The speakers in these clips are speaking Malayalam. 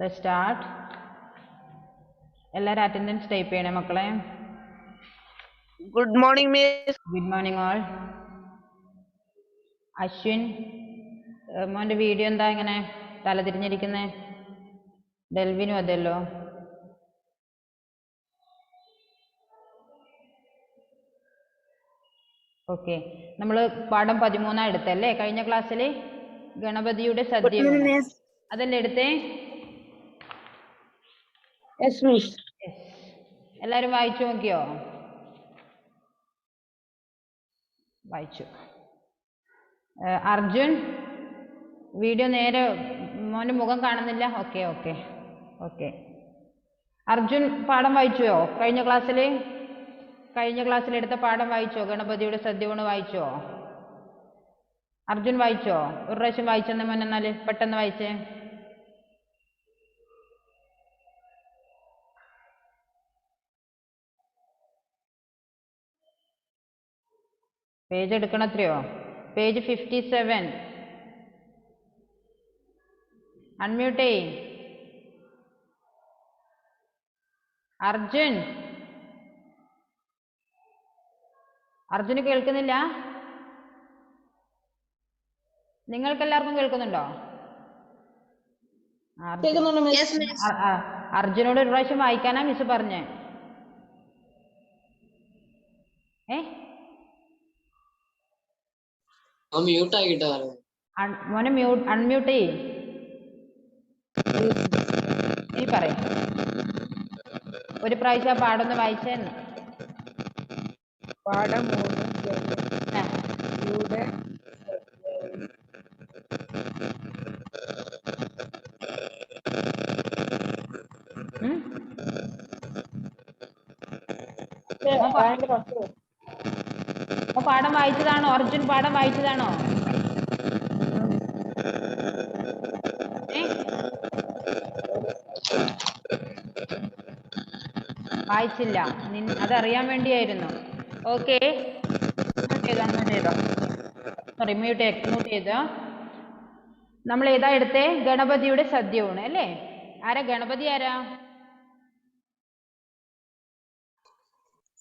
Let's start. എല്ലാവരും അറ്റൻഡൻസ് ടൈപ്പ് ചെയ്യണേ മക്കളെ. Good morning, Miss. Good morning all. Ashwin, മോൻ്റെ വീഡിയോ എന്താ ഇങ്ങനെ തലതിരിഞ്ഞിരിക്കുന്നേ? ഡെൽവിനും അതല്ലോ. ഓക്കെ, നമ്മൾ പാഠം 13 എടുത്തല്ലേ കഴിഞ്ഞ ക്ലാസ്സിൽ? ഗണപതിയുടെ സദ്യ അതല്ലേ എടുത്തേ? എല്ലാവരും വായിച്ചു നോക്കിയോ? വായിച്ചു. അർജുൻ, വീഡിയോ നേരെ മോൻ്റെ മുഖം കാണുന്നില്ല. Okay okay okay. അർജുൻ പാഠം വായിച്ചോ? കഴിഞ്ഞ ക്ലാസ്സിൽ എടുത്ത പാഠം വായിച്ചോ? ഗണപതിയുടെ സദ്യയൂണ് വായിച്ചോ? അർജുൻ വായിച്ചോ? ഒരു പ്രാവശ്യം വായിച്ചെന്ന് മോനെ, എന്നാല് പെട്ടെന്ന് വായിച്ചേ. പേജ് എടുക്കണത്രയോ? പേജ് 57. അൺമ്യൂട്ട് ചെയ്. അർജുന് കേൾക്കുന്നില്ല? നിങ്ങൾക്ക് എല്ലാവർക്കും കേൾക്കുന്നുണ്ടോ? അർജുനോട് ഒരു പ്രാവശ്യം വായിക്കാനാ മിസ് പറഞ്ഞേ. മോനെ അൺമ്യൂട്ട് ചെയ്. നീ പറ, ഒരു പ്രാവശ്യം ആ പാടൊന്ന് വായിച്ചേന്ന്. പാഠം പാഠം വായിച്ചതാണോ? അർജുൻ പാഠം വായിച്ചതാണോ? വായിച്ചില്ല. അതറിയാൻ വേണ്ടിയായിരുന്നു. ഓക്കെ, സോറി, മ്യൂട്ട് ചെയ്തോ. നമ്മൾ ഏതാ എടുത്തേ? ഗണപതിയുടെ സദ്യയൂണ് അല്ലേ? ആരാ ഗണപതി?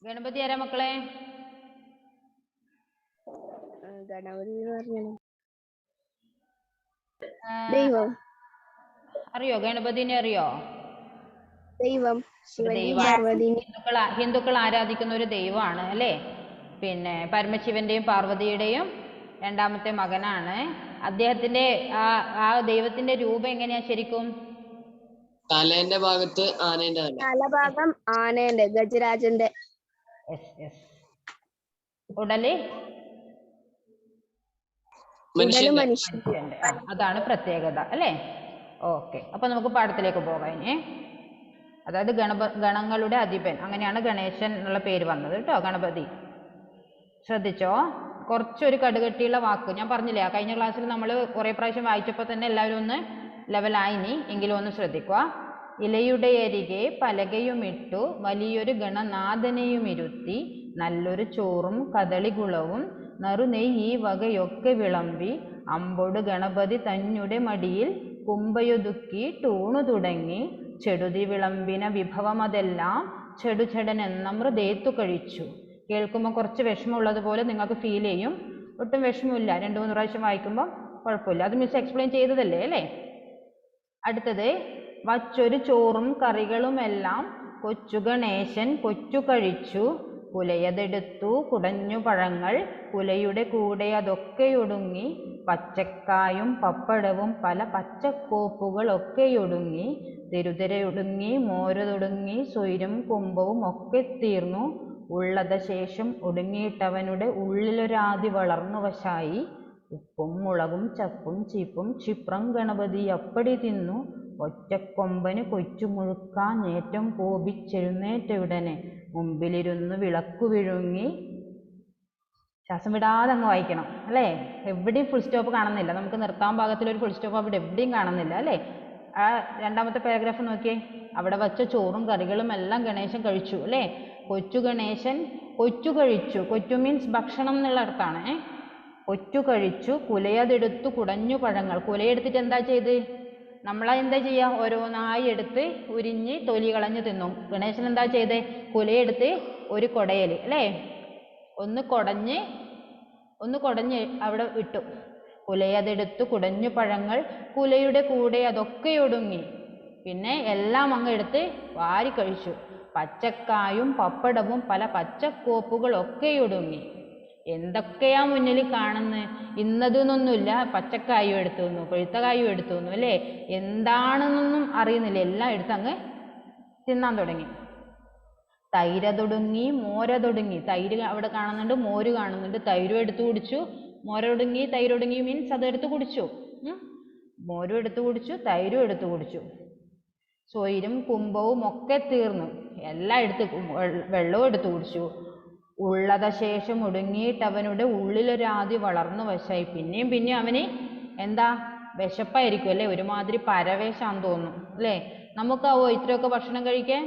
ഗണപതി ആരാ മക്കളെ? അറിയോ? ഗണപതിനെ അറിയോ? ദൈവം, ഹിന്ദുക്കൾ ആരാധിക്കുന്ന ഒരു ദൈവമാണ് അല്ലേ? പിന്നെ പരമശിവന്റെയും പാർവതിയുടെയും രണ്ടാമത്തെ മകനാണ്. അദ്ദേഹത്തിന്റെ ആ ദൈവത്തിന്റെ രൂപം എങ്ങനെയാ ശരിക്കും? തലേന്റെ ഭാഗത്ത് ആനേന്റെ തലഭാഗം ആനേന്റെ, ഗജരാജന്റെ. ഉടല് മനുഷ്യന്റെ. അതാണ് പ്രത്യേകത അല്ലേ? ഓക്കെ, അപ്പൊ നമുക്ക് പാഠത്തിലേക്ക് പോകാം ഇനി. അതായത് ഗണങ്ങളുടെ അധിപൻ, അങ്ങനെയാണ് ഗണേശൻ എന്നുള്ള പേര് വന്നത് കേട്ടോ, ഗണപതി. ശ്രദ്ധിച്ചോ, കുറച്ചൊരു കടുകട്ടിയുള്ള വാക്ക് ഞാൻ പറഞ്ഞില്ലേ കഴിഞ്ഞ ക്ലാസ്സിൽ നമ്മൾ കുറെ പ്രാവശ്യം വായിച്ചപ്പോൾ തന്നെ എല്ലാവരും ഒന്ന് ലെവലായിനി, എങ്കിലും ഒന്ന് ശ്രദ്ധിക്കുക. ഇലയുടെ അരികെ പലകയുമിട്ടു വലിയൊരു ഗണനാഥനെയുമിരുത്തി നല്ലൊരു ചോറും കദളികുളവും നറുനെയ്യ് ഈ വകയൊക്കെ വിളമ്പി അമ്പൊടു ഗണപതി തന്നുടെ മടിയിൽ കുമ്പയൊതുക്കി ടൂണു തുടങ്ങി ചെടുതി വിളമ്പിന വിഭവമതെല്ലാം ചെടുചെടനെന്ന മൃദേത്തു കഴിച്ചു. കേൾക്കുമ്പോൾ കുറച്ച് വിഷമമുള്ളതുപോലെ നിങ്ങൾക്ക് ഫീൽ ചെയ്യും. ഒട്ടും വിഷമമില്ല, 2-3 പ്രാവശ്യം വായിക്കുമ്പോൾ കുഴപ്പമില്ല. അത് മിസ് എക്സ്പ്ലെയിൻ ചെയ്തതല്ലേ അല്ലേ? അടുത്തത്, വച്ചൊരു ചോറും കറികളുമെല്ലാം കൊച്ചു ഗണേശൻ കൊച്ചു കഴിച്ചു. കുലയതെടുത്തു കുടഞ്ഞു പഴങ്ങൾ കുലയുടെ കൂടെ അതൊക്കെയൊടുങ്ങി. പച്ചക്കായും പപ്പടവും പല പച്ചക്കോപ്പുകളൊക്കെയൊടുങ്ങി. തിരുതിരയൊടുങ്ങി മോരതൊടുങ്ങി സ്വൈരും കുംഭവും ഒക്കെ തീർന്നു. ഉള്ളത ശേഷം ഒടുങ്ങിയിട്ടവനുടെ ഉള്ളിലൊരാദി വളർന്നു വശായി. ഉപ്പും മുളകും ചപ്പും ചീപ്പും ക്ഷിപ്രം ഗണപതി അപ്പടി തിന്നു. ഒറ്റക്കൊമ്പന് കൊച്ചു മുഴുക്കാഞ്ഞേറ്റം കോപിച്ചെഴുന്നേറ്റയുടനെ മുമ്പിലിരുന്നു വിളക്കു വിഴുങ്ങി. ശ്വാസം വിടാതെ അങ്ങ് വായിക്കണം അല്ലേ? എവിടെയും ഫുൾ സ്റ്റോപ്പ് കാണുന്നില്ല. നമുക്ക് നിർത്താൻ പാകത്തിലൊരു ഫുൾ സ്റ്റോപ്പ് അവിടെ എവിടെയും കാണുന്നില്ല അല്ലേ? ആ രണ്ടാമത്തെ പാരഗ്രാഫ് നോക്കിയേ. അവിടെ വച്ച ചോറും കറികളും എല്ലാം ഗണേശൻ കഴിച്ചു അല്ലേ? കൊച്ചു ഗണേശൻ കൊച്ചു കഴിച്ചു. കൊച്ചു മീൻസ് ഭക്ഷണം എന്നുള്ള അർത്ഥമാണ്. കൊച്ചു കഴിച്ചു. കുലയതെടുത്തു കുടഞ്ഞു പഴങ്ങൾ. കുലയെടുത്തിട്ട് എന്താ ചെയ്ത്? നമ്മളെന്താ ചെയ്യുക, ഓരോന്നായി എടുത്ത് ഉരിഞ്ഞ് തൊലി കളഞ്ഞ് തിന്നും. ഗണേശൻ എന്താ ചെയ്തേ, കുലയെടുത്ത് ഒരു കുടയൽ അല്ലേ, ഒന്ന് കുടഞ്ഞ് അവിടെ ഇട്ടു. കുലയതെടുത്തു കുടഞ്ഞു പഴങ്ങൾ കുലയുടെ കൂടെ അതൊക്കെ ഒടുങ്ങി. പിന്നെ എല്ലാം അങ്ങ് എടുത്ത് വാരി കഴിച്ചു. പച്ചക്കായും പപ്പടവും പല പച്ചക്കോപ്പുകളൊക്കെ ഒടുങ്ങി. എന്തൊക്കെയാ മുന്നിൽ കാണുന്നത്, ഇന്നതെന്നൊന്നുമില്ല. പച്ചക്കായും എടുത്തു തന്നു, പഴുത്തക്കായും എടുത്തു തന്നു അല്ലേ, എന്താണെന്നൊന്നും അറിയുന്നില്ല, എല്ലാം എടുത്ത് അങ്ങ് തിന്നാൻ തുടങ്ങി. തൈരതൊടുങ്ങി മോരതൊടുങ്ങി, തൈര് അവിടെ കാണുന്നുണ്ട്, മോര് കാണുന്നുണ്ട്. തൈരും എടുത്തു കുടിച്ചു, മോരൊടുങ്ങി തൈരൊടുങ്ങി മീൻസ് അതെടുത്ത് കുടിച്ചു. മോരും എടുത്തു കുടിച്ചു, തൈരും എടുത്തു കുടിച്ചു. സ്വൈരും കുംഭവും ഒക്കെ തീർന്നു, എല്ലാം എടുത്ത് വെള്ളവും എടുത്തു കുടിച്ചു. ഉള്ളത ശേഷം ഒടുങ്ങിയിട്ട് അവനുടെ ഉള്ളിലൊരാദി വളർന്നു വശായി. പിന്നെയും അവന് എന്താ വിശപ്പായിരിക്കും അല്ലേ, ഒരുമാതിരി പരവേശാന്ന് തോന്നുന്നു അല്ലേ. നമുക്കാവോ ഇത്രയൊക്കെ ഭക്ഷണം കഴിക്കാൻ?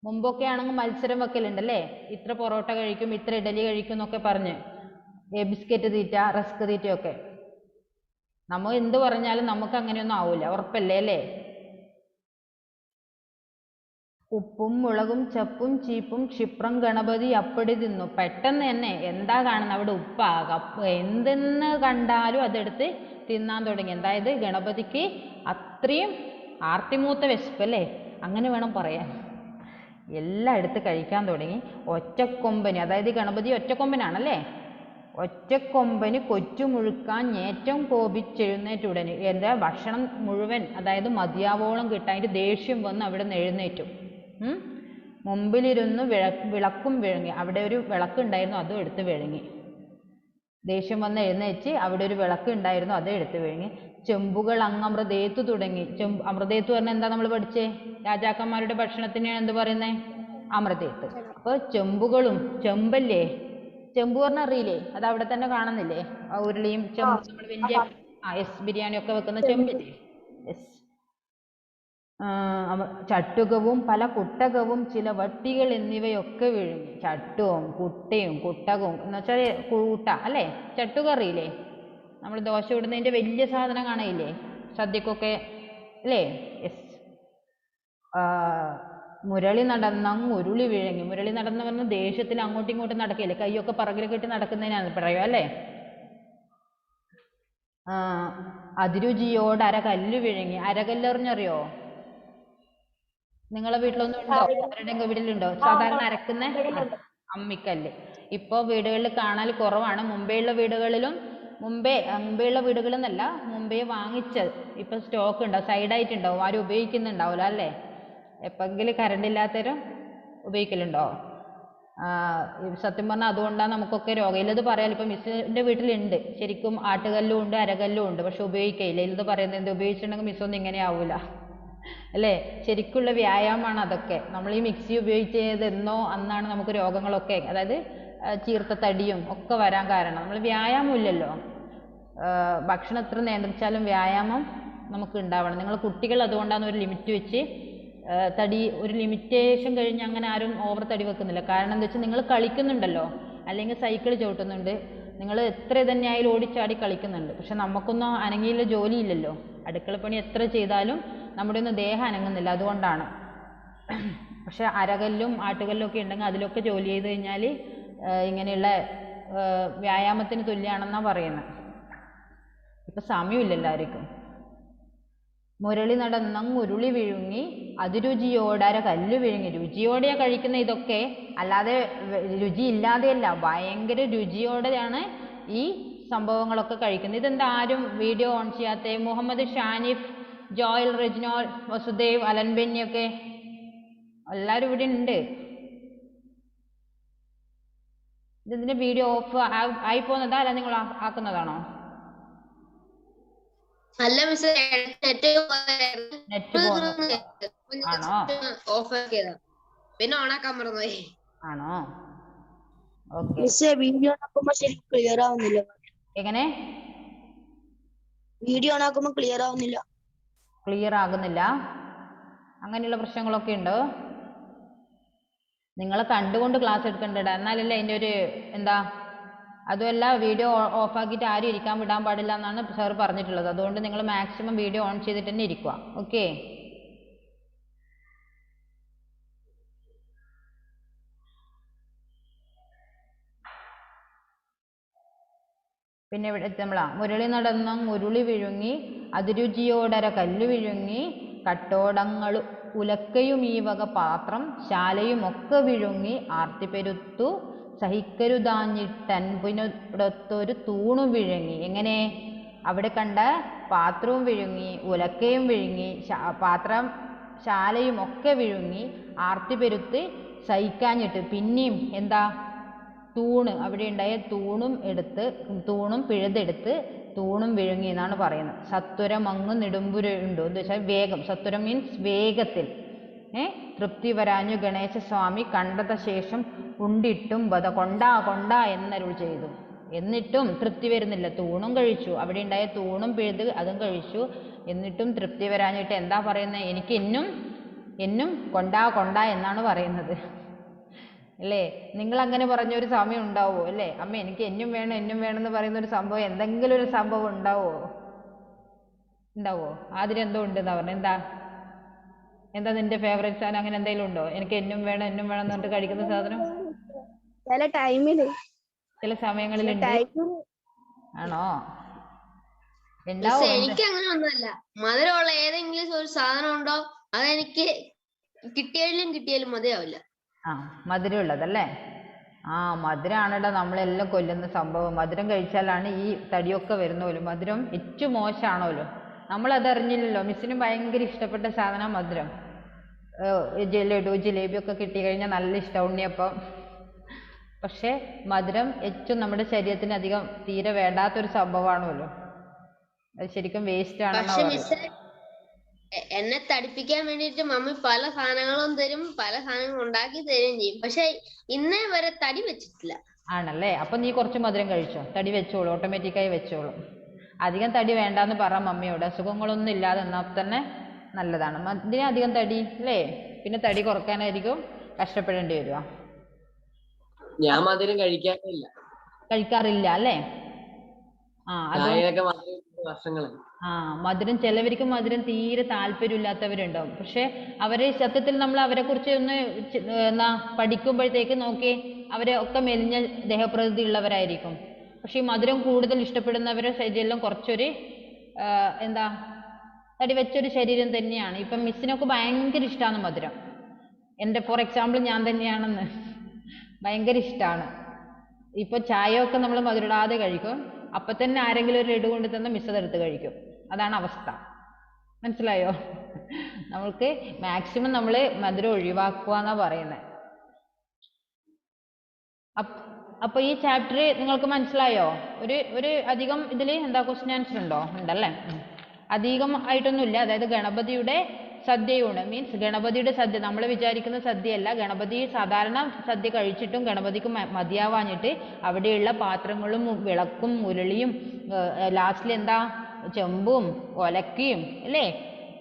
മുമ്പൊക്കെ ആണെങ്കിൽ മത്സരം വെക്കലുണ്ടല്ലേ, ഇത്ര പൊറോട്ട കഴിക്കും, ഇത്ര ഇഡലി കഴിക്കും എന്നൊക്കെ പറഞ്ഞ്, ബിസ്ക്കറ്റ് തീറ്റ, റസ്ക് തീറ്റയൊക്കെ. നമ്മൾ എന്ത് പറഞ്ഞാലും നമുക്ക് അങ്ങനെയൊന്നും ആവൂല, ഉറപ്പല്ലേ അല്ലേ. ഉപ്പും മുളകും ചപ്പും ചീപ്പും ക്ഷിപ്രം ഗണപതി അപ്പടി തിന്നു. പെട്ടെന്ന് തന്നെ എന്താ കാണുന്നത്, അവിടെ ഉപ്പാകാം എന്തെന്ന് കണ്ടാലും അതെടുത്ത് തിന്നാൻ തുടങ്ങി. അതായത് ഗണപതിക്ക് അത്രയും ആർത്തിമൂത്ത വിശപ്പ് അല്ലേ, അങ്ങനെ വേണം പറയാൻ. എല്ലാം എടുത്ത് കഴിക്കാൻ തുടങ്ങി. ഒറ്റക്കൊമ്പന്, അതായത് ഗണപതി ഒറ്റക്കൊമ്പനാണല്ലേ, ഒറ്റക്കൊമ്പന് കൊച്ചു മുഴുക്കാൻ ഏറ്റവും കോപിച്ചെഴുന്നേറ്റുടനെ എന്താ ഭക്ഷണം മുഴുവൻ അതായത് മതിയാവോളം കിട്ടാൻ ദേഷ്യം വന്ന് അവിടെ നിന്ന് എഴുന്നേറ്റു. മുമ്പിലിരുന്ന് വിളക്കും വിഴുങ്ങി. അവിടെ ഒരു വിളക്ക് ഉണ്ടായിരുന്നു, അതും എടുത്ത് വിഴുങ്ങി. ദേഷ്യം വന്ന് എഴുന്നേറ്റ് അവിടെ ഒരു വിളക്ക് ഉണ്ടായിരുന്നു, അത് എടുത്ത് വിഴുങ്ങി. ചെമ്പുകൾ അങ്ങ് അമൃതേത്തു തുടങ്ങി. അമൃതേത്തു പറഞ്ഞാൽ എന്താ നമ്മൾ പഠിച്ചേ, രാജാക്കന്മാരുടെ ഭക്ഷണത്തിനാണ് എന്ത് പറയുന്നത്, അമൃതേത്ത്. അപ്പോൾ ചെമ്പുകളും, ചെമ്പല്ലേ, ചെമ്പ് പറഞ്ഞാൽ അറിയില്ലേ, അത് അവിടെ തന്നെ കാണുന്നില്ലേ, ആ ഉരുളിയും ചെമ്പ്, നമ്മൾ വലിയ ബിരിയാണി ഒക്കെ വെക്കുന്ന ചെമ്പില്ലേ, ചട്ടുകവും പല കുട്ടകവും ചില വട്ടികൾ എന്നിവയൊക്കെ വിഴുങ്ങി. ചട്ടുവും കുട്ടയും കുട്ടകവും എന്ന് വെച്ചാൽ കൂട്ട അല്ലേ, ചട്ടുക അറിയില്ലേ, നമ്മൾ ദോശ ഇടുന്നതിൻ്റെ വലിയ സാധനം കാണയില്ലേ സദ്യക്കൊക്കെ അല്ലേ. മുരളി നടന്നങ്ങ് ഉരുളി വിഴുങ്ങി. മുരളി നടന്ന് പറഞ്ഞ ദേഷ്യത്തിൽ അങ്ങോട്ടും ഇങ്ങോട്ടും നടക്കില്ലേ, കൈയൊക്കെ പറകിൽ കെട്ടി നടക്കുന്നതിനാണ് പറയുക അല്ലേ. അതിരുചിയോട് അരകല്ല് വിഴുങ്ങി. അരകല്ല് അറിഞ്ഞറിയോ, നിങ്ങളെ വീട്ടിലൊന്നും ഉണ്ടോ, ആരുടെയെങ്കിലും വീട്ടിലുണ്ടോ സാധാരണ അരക്കുന്ന അമ്മിക്കല്ല്? ഇപ്പോൾ വീടുകളിൽ കാണാൻ കുറവാണ്. മുമ്പെയുള്ള വീടുകളിലും, മുമ്പെയുള്ള വീടുകളെന്നല്ല, മുമ്പേ വാങ്ങിച്ചത് ഇപ്പം സ്റ്റോക്ക് ഉണ്ടാവും, സൈഡായിട്ടുണ്ടാവും, ആരും ഉപയോഗിക്കുന്നുണ്ടാവില്ല അല്ലേ. എപ്പോഴെങ്കിലും കറണ്ട് ഇല്ലാത്തവരും ഉപയോഗിക്കലുണ്ടോ? സത്യം പറഞ്ഞാൽ അതുകൊണ്ടാണ് നമുക്കൊക്കെ രോഗം. ഇല്ലത് പറയാൻ ഇപ്പം മിസ്സിൻ്റെ വീട്ടിലുണ്ട് ശരിക്കും ആട്ടുകല്ലും ഉണ്ട് അരകല്ലും ഉണ്ട്, പക്ഷെ ഉപയോഗിക്കില്ല. ഇല്ലത് പറയുന്നത് എന്ത് ഉപയോഗിച്ചിട്ടുണ്ടെങ്കിൽ മിസ്സൊന്നും ഇങ്ങനെ ആവൂല അല്ലേ. ശരിക്കുള്ള വ്യായാമമാണ് അതൊക്കെ. നമ്മൾ ഈ മിക്സി ഉപയോഗിച്ചത് എന്നോ അന്നാണ് നമുക്ക് രോഗങ്ങളൊക്കെ, അതായത് ചീർത്ത തടിയും ഒക്കെ വരാൻ കാരണം. നമ്മൾ വ്യായാമം ഇല്ലല്ലോ. ഭക്ഷണം എത്ര നിയന്ത്രിച്ചാലും വ്യായാമം നമുക്ക് ഉണ്ടാവണം. നിങ്ങൾ കുട്ടികൾ അതുകൊണ്ടാണ് ഒരു ലിമിറ്റ് വെച്ച് തടി, ഒരു ലിമിറ്റേഷൻ കഴിഞ്ഞ് അങ്ങനെ ആരും ഓവർ തടി വെക്കുന്നില്ല. കാരണം എന്താ വെച്ചാൽ നിങ്ങൾ കളിക്കുന്നുണ്ടല്ലോ, അല്ലെങ്കിൽ സൈക്കിൾ ചവിട്ടുന്നുണ്ട്, നിങ്ങൾ എത്ര തന്നെയായാലും ഓടിച്ചാടി കളിക്കുന്നുണ്ട്. പക്ഷെ നമുക്കൊന്നും അനങ്ങിയുള്ള ജോലിയില്ലല്ലോ. അടുക്കളപ്പണി എത്ര ചെയ്താലും നമ്മുടെ ഒന്നും ദേഹം അനങ്ങുന്നില്ല, അതുകൊണ്ടാണ്. പക്ഷെ അരകല്ലും ആട്ടുകല്ലും ഒക്കെ ഉണ്ടെങ്കിൽ അതിലൊക്കെ ജോലി ചെയ്ത് കഴിഞ്ഞാൽ ഇങ്ങനെയുള്ള വ്യായാമത്തിന് തുല്യമാണെന്നാണ് പറയുന്നത്. ഇപ്പം സമയമില്ലല്ലോ ആർക്കും. മുരളി നടന്നങ്ങ് ഉരുളി വിഴുങ്ങി. അതിരുചിയോടെ അരകല്ല് വിഴുങ്ങി. രുചിയോടെയാണ് കഴിക്കുന്ന ഇതൊക്കെ, അല്ലാതെ രുചി ഇല്ലാതെയല്ല, ഭയങ്കര രുചിയോടെയാണ് ഈ സംഭവങ്ങളൊക്കെ കഴിക്കുന്നത്. ഇതെന്താ ആരും വീഡിയോ ഓൺ ചെയ്യാത്ത? മുഹമ്മദ് ഷാനിഫ്, ജോയൽ, റെജിനോൾ, വസുദേവ്, അലൻ ബെന്നിയൊക്കെ എല്ലാവരും ഇവിടെ ഉണ്ട്. ഇതിന്റെ വീഡിയോ ഓഫ് ആയി പോകുന്നതാ, അല്ല നിങ്ങൾ ആക്കുന്നതാണോ? അല്ല മിസ്, നെറ്റ് ആണോ? ഓഫ് ആക്കിയതാ, പിന്നെ ഓണാക്കാൻ മറന്നുപോയി. ആണോ? ഓക്കെ. മിസ് വീഡിയോ ഓണാക്കുമ്പോ ശരിക്കും ക്ലിയർ ആവുന്നില്ല. എങ്ങനെ? വീഡിയോ ഓണാക്കുമ്പോ ക്ലിയർ ആവുന്നില്ല. ക്ലിയർ ആകുന്നില്ല? അങ്ങനെയുള്ള പ്രശ്നങ്ങളൊക്കെ ഉണ്ട്. നിങ്ങൾ കണ്ടുകൊണ്ട് ക്ലാസ് എടുക്കേണ്ടത്, എന്നാലല്ലേ അതിൻ്റെ ഒരു എന്താ അതുമല്ല വീഡിയോ ഓഫാക്കിയിട്ട് ആരും ഇരിക്കാൻ വിടാൻ പാടില്ല എന്നാണ് സാർ പറഞ്ഞിട്ടുള്ളത്. അതുകൊണ്ട് നിങ്ങൾ മാക്സിമം വീഡിയോ ഓൺ ചെയ്തിട്ട് തന്നെ ഇരിക്കുക. ഓക്കെ. പിന്നെ ഇവിടെ നമ്മളാ മുരളി നടന്ന മുരുളി വിഴുങ്ങി അതിരുചിയോടര കല്ലു വിഴുങ്ങി കട്ടോടങ്ങൾ ഉലക്കയും ഈ വക പാത്രം ശാലയുമൊക്കെ വിഴുങ്ങി ആർത്തിപ്പെരുത്തു സഹിക്കരുതാഞ്ഞിട്ടൻപിനൊടൊത്തൊരു തൂണും വിഴുങ്ങി. എങ്ങനെ? അവിടെ കണ്ട പാത്രവും വിഴുങ്ങി, ഉലക്കയും വിഴുങ്ങി, പാത്രം ശാലയും ഒക്കെ വിഴുങ്ങി, ആർത്തിപ്പെരുത്ത് സഹിക്കാഞ്ഞിട്ട് പിന്നെയും എന്താ തൂണ്, അവിടെ ഉണ്ടായ തൂണും പിഴുതെടുത്ത് തൂണും വിഴുങ്ങി എന്നാണ് പറയുന്നത്. സത്വരം അങ്ങ് നെടുമ്പുരുണ്ടോ എന്ന് വെച്ചാൽ വേഗം. സത്വരം മീൻസ് വേഗത്തിൽ. തൃപ്തി വരാഞ്ഞു ഗണേശസ്വാമി കണ്ടത ശേഷം ഉണ്ടിട്ടും ബത കൊണ്ടാ എന്നരുൾ ചെയ്തു. എന്നിട്ടും തൃപ്തി വരുന്നില്ല. തൂണും കഴിച്ചു, അവിടെ ഉണ്ടായ തൂണും പിഴുത് അതും കഴിച്ചു. എന്നിട്ടും തൃപ്തി വരാഞ്ഞിട്ട് എന്താ പറയുന്നത്? എനിക്ക് എന്നും കൊണ്ടാ എന്നാണ് പറയുന്നത്. അല്ലേ? നിങ്ങൾ അങ്ങനെ പറഞ്ഞൊരു സമയം ഉണ്ടാവോ? അല്ലേ? അമ്മ എനിക്ക് എന്നും വേണം എന്ന് പറയുന്ന ഒരു സംഭവം, എന്തെങ്കിലും ഒരു സംഭവം ഉണ്ടാവോ? അതിലെന്തോ ഉണ്ടെന്നാ പറഞ്ഞത്. എന്താ നിന്റെ ഫേവറേറ്റ് സാധനം? അങ്ങനെ എന്തെങ്കിലും ഉണ്ടോ? എനിക്ക് എന്നും വേണം എന്ന് പറഞ്ഞിട്ട് കഴിക്കുന്ന സാധനം ചില സമയങ്ങളിലുണ്ട്. ആണോ? എനിക്ക് അങ്ങനെ ഒന്നുമല്ല. മധുരമുള്ള ഏതെങ്കിലും ഒരു സാധനം ഉണ്ടോ അതെനിക്ക് കിട്ടിയാലും മതിയാവില്ല. മധുരം ഉള്ളതല്ലേ? മധുരമാണല്ലോ നമ്മളെല്ലാം കൊല്ലുന്ന സംഭവം. മധുരം കഴിച്ചാലാണ് ഈ തടിയൊക്കെ വരുന്ന പോലും. മധുരം ഏറ്റവും മോശമാണല്ലോ. നമ്മളത് അറിഞ്ഞില്ലല്ലോ. മിസ്സിന് ഭയങ്കര ഇഷ്ടപ്പെട്ട സാധനം മധുരം. ലഡു ജിലേബിയൊക്കെ കിട്ടിക്കഴിഞ്ഞാൽ നല്ല ഇഷ്ടം, ഉണ്ണിയപ്പം. പക്ഷെ മധുരം ഏറ്റവും നമ്മുടെ ശരീരത്തിന് അധികം തീരെ വേണ്ടാത്തൊരു സംഭവമാണല്ലോ. അത് ശരിക്കും വേസ്റ്റ് ആണെന്ന്. എന്നെ തടിപ്പിക്കാൻ വേണ്ടിട്ട് മമ്മി പല സാധനങ്ങളും തരും, പല സാധനങ്ങളും ഉണ്ടാക്കി തരുകയും ചെയ്യും. പക്ഷെ ഇന്നേ വരെ തടി വെച്ചിട്ടില്ല. ആണല്ലേ? അപ്പൊ നീ കുറച്ച് മധുരം കഴിച്ചോ, തടി വെച്ചോളൂ, ഓട്ടോമാറ്റിക്കായി വെച്ചോളൂ. അധികം തടി വേണ്ടാന്ന് പറ മമ്മിയോട്. അസുഖങ്ങളൊന്നും ഇല്ലാതെ എന്നാൽ തന്നെ നല്ലതാണ്. ഇതിന് അധികം തടി അല്ലേ? പിന്നെ തടി കുറക്കാനായിരിക്കും കഷ്ടപ്പെടേണ്ടി വരുക. ഞാൻ മധുരം കഴിക്കാറില്ല അല്ലേ? മധുരം ചിലവർക്ക് മധുരം തീരെ താല്പര്യമില്ലാത്തവരുണ്ടാവും. പക്ഷെ അവരെ സത്യത്തിൽ നമ്മൾ അവരെ കുറിച്ച് ഒന്ന് പഠിക്കുമ്പോഴത്തേക്ക് നോക്കി അവരെ ഒക്കെ മെലിഞ്ഞ ദേഹപ്രകൃതി ഉള്ളവരായിരിക്കും. പക്ഷെ ഈ മധുരം കൂടുതൽ ഇഷ്ടപ്പെടുന്നവരുടെ ശരീരം കുറച്ചൊരു തടി വെച്ചൊരു ശരീരം തന്നെയാണ്. ഇപ്പം മിസ്സിനൊക്കെ ഭയങ്കര ഇഷ്ടമാണ് മധുരം. ഫോർ എക്സാമ്പിൾ ഞാൻ തന്നെയാണെന്ന്. ഭയങ്കര ഇഷ്ടമാണ്. ഇപ്പൊ ചായയൊക്കെ നമ്മൾ മധുരടാതെ കഴിക്കും. അപ്പൊ തന്നെ ആരെങ്കിലും ഒരു ലഡു കൊണ്ട് തന്ന മിസ് അതെടുത്ത് കഴിക്കും. അതാണ് അവസ്ഥ. മനസ്സിലായോ? നമ്മൾക്ക് മാക്സിമം നമ്മൾ മധുരം ഒഴിവാക്കുക എന്നാ പറയുന്നത്. അപ്പൊ ഈ ചാപ്റ്റർ നിങ്ങൾക്ക് മനസ്സിലായോ? ഒരു അധികം ഇതിൽ ക്വസ്റ്റ്യൻ ആൻസർ ഉണ്ടോ? ഉണ്ടല്ലേ? അധികം ആയിട്ടൊന്നുമില്ല. അതായത് ഗണപതിയുടെ സദ്യയൂണ് മീൻസ് ഗണപതിയുടെ സദ്യ നമ്മൾ വിചാരിക്കുന്ന സദ്യയല്ല. ഗണപതി സാധാരണ സദ്യ കഴിച്ചിട്ടും ഗണപതിക്ക് മതിയാവാഞ്ഞിട്ട് അവിടെയുള്ള പാത്രങ്ങളും വിളക്കും ഉരുളിയും ലാസ്റ്റിൽ ചെമ്പും ഒലക്കയും അല്ലേ,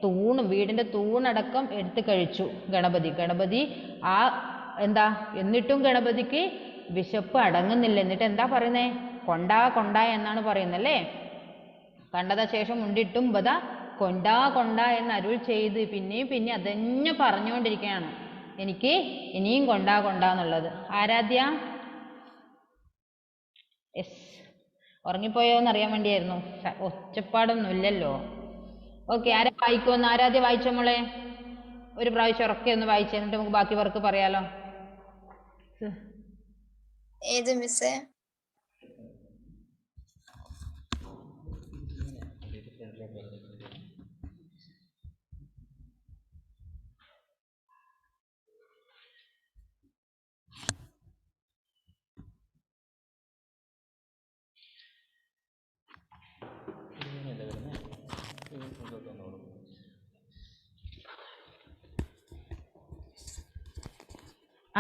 തൂണും, വീടിന്റെ തൂണടക്കം എടുത്ത് കഴിച്ചു ഗണപതി. എന്നിട്ടും ഗണപതിക്ക് വിശപ്പ് അടങ്ങുന്നില്ല. എന്നിട്ട് എന്താ പറയുന്നേ? കൊണ്ടാ എന്നാണ് പറയുന്നല്ലേ. കണ്ടത ശേഷം ഉണ്ടിട്ടും ബത കൊണ്ടാ എന്ന് അരുൾ ചെയ്ത് പിന്നെ അതന്നെ പറഞ്ഞുകൊണ്ടിരിക്കുകയാണ്. എനിക്ക് ഇനിയും കൊണ്ടാന്നുള്ളത്. ആരാധ്യ ഉറങ്ങിപ്പോയോന്ന് അറിയാൻ വേണ്ടിയായിരുന്നു. ഒച്ചപ്പാടൊന്നും ഇല്ലല്ലോ. ഓക്കെ, ആരാ വായിക്കുമെന്ന്? ആരാധ്യ വായിച്ചോ മോളെ? ഒരു പ്രാവശ്യം ഉറക്കെ ഒന്ന് വായിച്ചു, എന്നിട്ട് നമുക്ക് ബാക്കി വർക്ക് പറയാലോ. ഏത് മിസ്സേ?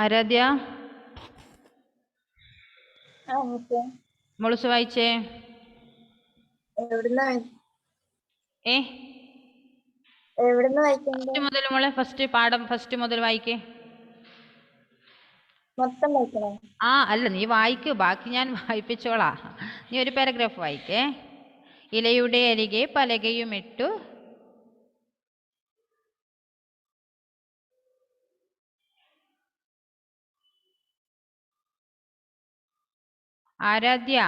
ആരാധ്യ മോളൂസ് വായിച്ചേ. മുതൽ മോളെ ഫസ്റ്റ് മുതൽ വായിക്കേ. മൊത്തം വായിക്കണോ? അല്ല, നീ വായിക്കൂ, ബാക്കി ഞാൻ വായിപ്പിച്ചോളാം. നീ ഒരു പാരഗ്രാഫ് വായിക്കേ. ഇലയുടെ അരികെ പലകയുമിട്ടു ആരാധ്യ.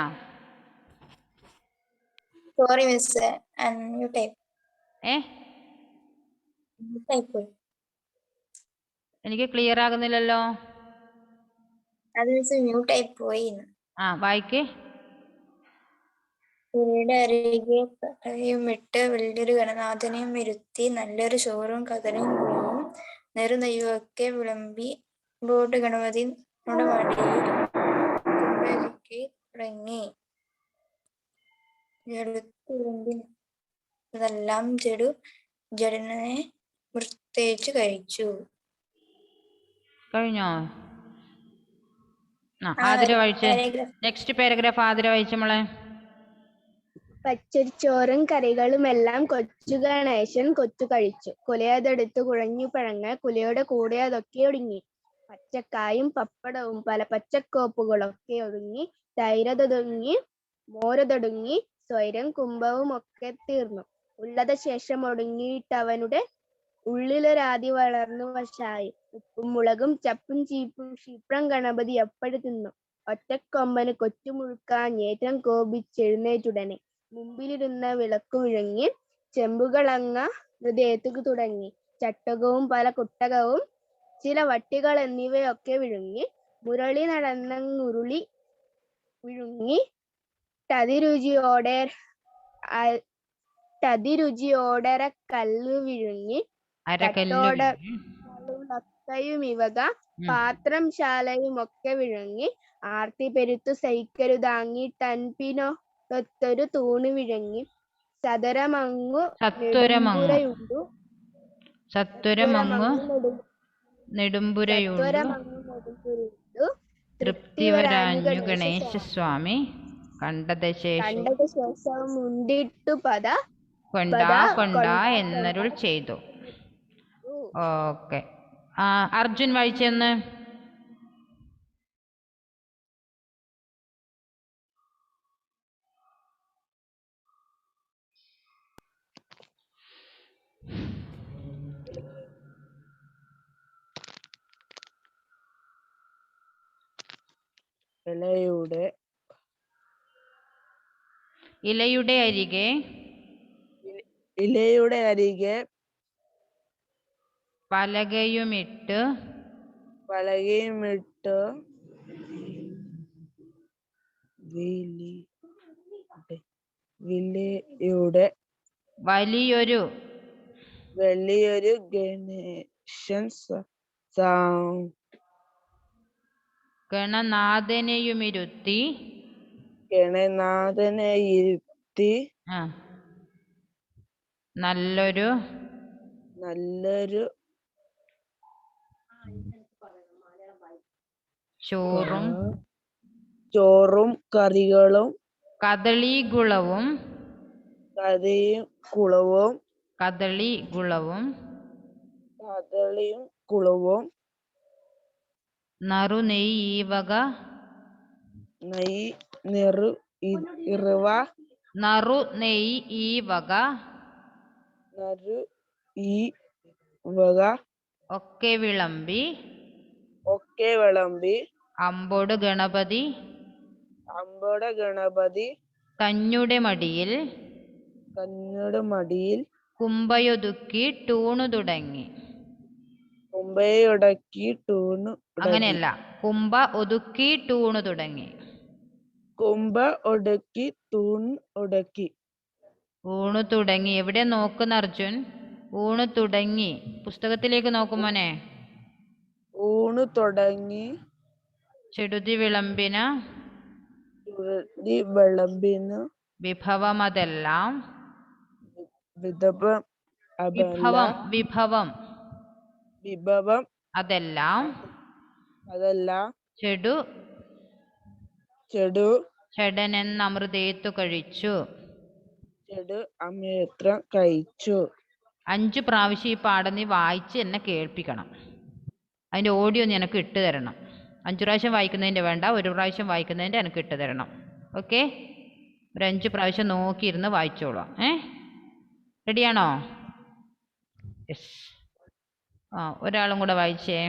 സോറി മിസ്, മ്യൂട്ട് ആയി പോയി. എനിക്ക് ക്ലിയർ ആകുന്നില്ലല്ലോ. അത് മിസ് മ്യൂട്ട് ആയി പോയി. വായിക്കേ. ഇലയുടെ അരികെ പലകയുമിട്ട് വലിയൊരു ഗണനാഥനെയും ഇരുത്തി നല്ലൊരു ചോറും കദളിയും കുളവും നെയ്യുമൊക്കെ വിളമ്പി ബോട്ട് ഗണപതിയുടെ മടിയിൽ കുമ്പയൊരുക്കി തുടങ്ങി. അതെല്ലാം ജഡനെ വൃത്തിച്ച് കഴിച്ചു. കഴിഞ്ഞോ? ആതിര വായിച്ചേ. നെക്സ്റ്റ് പാരഗ്രാഫ് ആതിര വായിച്ച മോളെ. പച്ചരിച്ചോറും കറികളുമെല്ലാം കൊച്ചു ഗണേശൻ കൊച്ചു കഴിച്ചു. കുലയതെടുത്ത് കുഴഞ്ഞു പഴങ്ങൾ കുലയുടെ കൂടെ അതൊക്കെ ഒടുങ്ങി. പച്ചക്കായും പപ്പടവും പല പച്ചക്കോപ്പുകളൊക്കെ ഒടുങ്ങി. തൈരതൊടുങ്ങി, മോരതൊടുങ്ങി, സ്വൈരം കുംഭവും ഒക്കെ തീർന്നു. ഉള്ളത് ശേഷം ഒടുങ്ങിയിട്ടവനുടെ ഉള്ളിലൊരാതി വളർന്നു വശായി. ഉപ്പും മുളകും ചപ്പും ചീപ്പും ക്ഷിപ്രം ഗണപതി എപ്പടി തിന്നു. ഒറ്റക്കൊമ്പന് കൊച്ചു മുഴുക്കാഞ്ഞേറ്റം കോപിച്ചെഴുന്നേറ്റുടനെ മുമ്പിലിരുന്ന വിളക്കു വിഴുങ്ങി ചെമ്പുകളങ്ങ ഹൃദയത്തുക്ക് തുടങ്ങി. ചട്ടകവും പല കുട്ടകവും ചില വട്ടികൾ എന്നിവയൊക്കെ വിഴുങ്ങി. മുരളി നടന്നുരുളി വിഴുങ്ങി തതിരുചിയോടരക്കല്ല് വിഴുങ്ങി. തട്ടോടക്കയുമിവക പാത്രം ശാലയുമൊക്കെ വിഴുങ്ങി. ആർത്തി പെരുത്തു സഹിക്കരുതാങ്ങി തൻപിനൊത്തൊരു തൂണ് വിഴുങ്ങി. സത്വരമങ്ങു നെടുമ്പുരയുണ്ടു തൃപ്തി വരാഞ്ഞു ഗണേശസ്വാമി കണ്ടത് ശേഷം ഉണ്ടിട്ടു പദ കൊണ്ടാ എന്നരുൾ ചെയ്തു. ഓക്കെ. അർജുൻ വായിച്ചെന്ന്. ഇലയുടെ അരികെ പലകയുമിട്ട് വലിയൊരു ഗണേശൻ ഗണനാഥനെയുമിരുത്തി നല്ലൊരു ചോറും കറികളും കദളീകുളവും നറുനെയ്യ് ഈ വക ഒക്കെ വിളമ്പി അമ്പോട് ഗണപതി തഞ്ഞുടെ മടിയിൽ കുമ്പയൊതുക്കി ടൂണു തുടങ്ങി. അങ്ങനെയല്ല, കുംഭ ഒതുക്കി ടൂണു തുടങ്ങി. ഊണു തുടങ്ങി. എവിടെ നോക്കുന്ന അർജുൻ? ഊണു തുടങ്ങി. പുസ്തകത്തിലേക്ക് നോക്കുമോനെ. ഊണു തുടങ്ങി. ചെടുതി വിളമ്പിന വിഭവമതെല്ലാം അതെല്ലാം ചെടനെന്നമൃതേത്തു കഴിച്ചു. 5 പ്രാവശ്യം ഈ പാഠം നീ വായിച്ച് എന്നെ കേൾപ്പിക്കണം. അതിന്റെ ഓഡിയോ നിനക്ക് ഇട്ടു തരണം. 5 പ്രാവശ്യം വായിക്കുന്നതിൻ്റെ വേണ്ട, 1 പ്രാവശ്യം വായിക്കുന്നതിൻ്റെ എനിക്ക് ഇട്ട് തരണം. ഓക്കെ, ഒരു 5 പ്രാവശ്യം നോക്കിയിരുന്ന് വായിച്ചോളാം. റെഡിയാണോ? യെസ്. ഒരാളും കൂടെ വായിച്ചേ.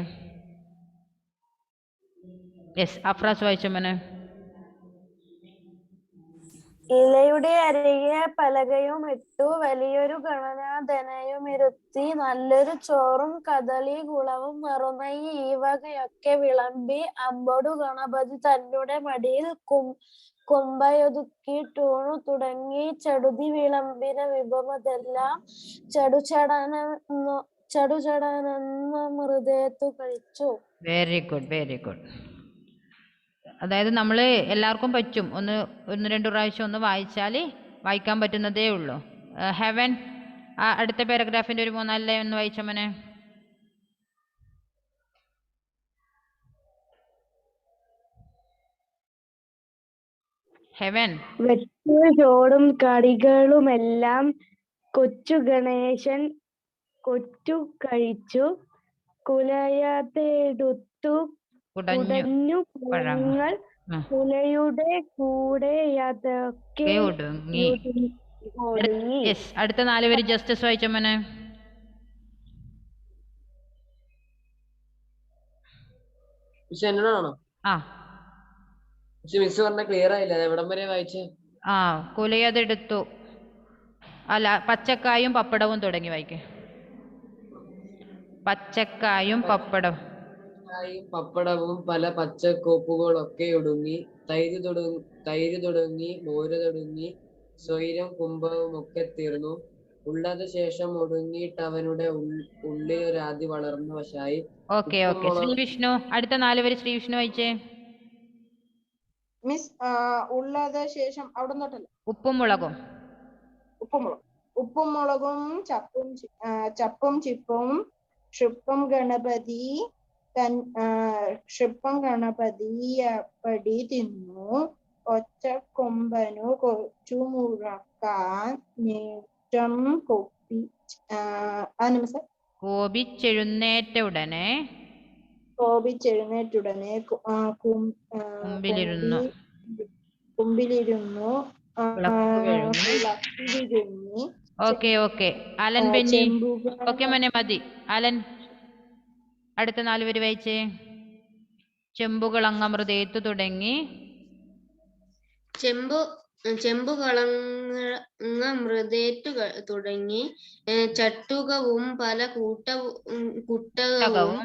യെസ്, അഫ്രാസ് വായിച്ച മോനെ. ഇലയുടെ അരികെ പലകയും ഇട്ടു, വലിയൊരു ഗണനാഥനയും ഇരുത്തി, നല്ലൊരു ചോറും കദളി കുളവും നെറുനെയ്യ് ഈ വകയൊക്കെ വിളമ്പി, അമ്പൊടു ഗണപതി തന്നുടെ മടിയിൽ കുമ്പയൊതുക്കിട്ടൂണു തുടങ്ങി. ചടുതി വിളമ്പിന വിഭവമെല്ലാം ചടുചടനെന്ന മൃദേത്തു കഴിച്ചു. Very good, very good. അതായത് നമ്മൾ എല്ലാവർക്കും പറ്റും, ഒന്ന് 2 പ്രാവശ്യം ഒന്ന് വായിച്ചാൽ വായിക്കാൻ പറ്റുന്നതേ ഉള്ളൂ. ഹെവൻ, അടുത്ത പാരഗ്രാഫിൻ്റെ ഒരു 3-4 ലൈൻ ഒന്ന് വായിച്ച മോനെ. ഹെവൻ. വെച്ചു ചോറും കറികളുമെല്ലാം കൊച്ചു കഴിച്ചു, കുലയതെടുത്തു കുടഞ്ഞു പഴങ്ങൾ, കുലയുടെ കൂടെ അതൊക്കെ ഒടുങ്ങി. അടുത്ത 4 പേര് ജസ്റ്റിസ് വായിച്ച മോനെ. എന്നോടാണോ? മിസ് പറഞ്ഞ ക്ലിയർ ആയില്ല, എവിടം വരെ വായിച്ചേ? കുലയതെടുത്തു, അല്ല, പച്ചക്കായും പപ്പടവും തുടങ്ങി വായിക്കേ. പച്ചക്കായും പപ്പടവും പല പച്ചക്കോപ്പുകളൊക്കെ ഒടുങ്ങി, തൈര് തുടങ്ങി, മോര് തുടങ്ങി, സ്വൈരം കുംഭവും ഒക്കെ തീർന്നു. ഉള്ളത് ശേഷം ഒടുങ്ങിയിട്ടവനുടെ ഉള്ളിലൊരാദി വളർന്ന വശായി. ഓക്കെ, ശ്രീവിഷ്ണു, അടുത്ത 4 പേര് ശ്രീവിഷ്ണു വായിച്ചേ. മിസ്, ഉള്ളത് ശേഷം അവിടെ തൊട്ടല്ല. ഉപ്പും മുളകും ചപ്പും ചിപ്പും ക്ഷിപ്പം ഗണപതിയപ്പടി തിന്നു. ഒച്ചക്കൊമ്പനു കൊച്ചുമുഴക്കാൻ നേറ്റം കോപിച്ചെഴുന്നേറ്റ ഉടനെ കുമ്പിലിരുന്നു. Okay, Alan Benny. ഓക്കെ മോനെ, മതി. അലൻ, അടുത്ത 4 പേര് വായിച്ചേ. ചെമ്പുകളങ്ങമൃതേത്തു തുടങ്ങി. ചെമ്പുകളങ്ങമൃതേറ്റു തുടങ്ങി. ചട്ടുകവും പല കുട്ടകവും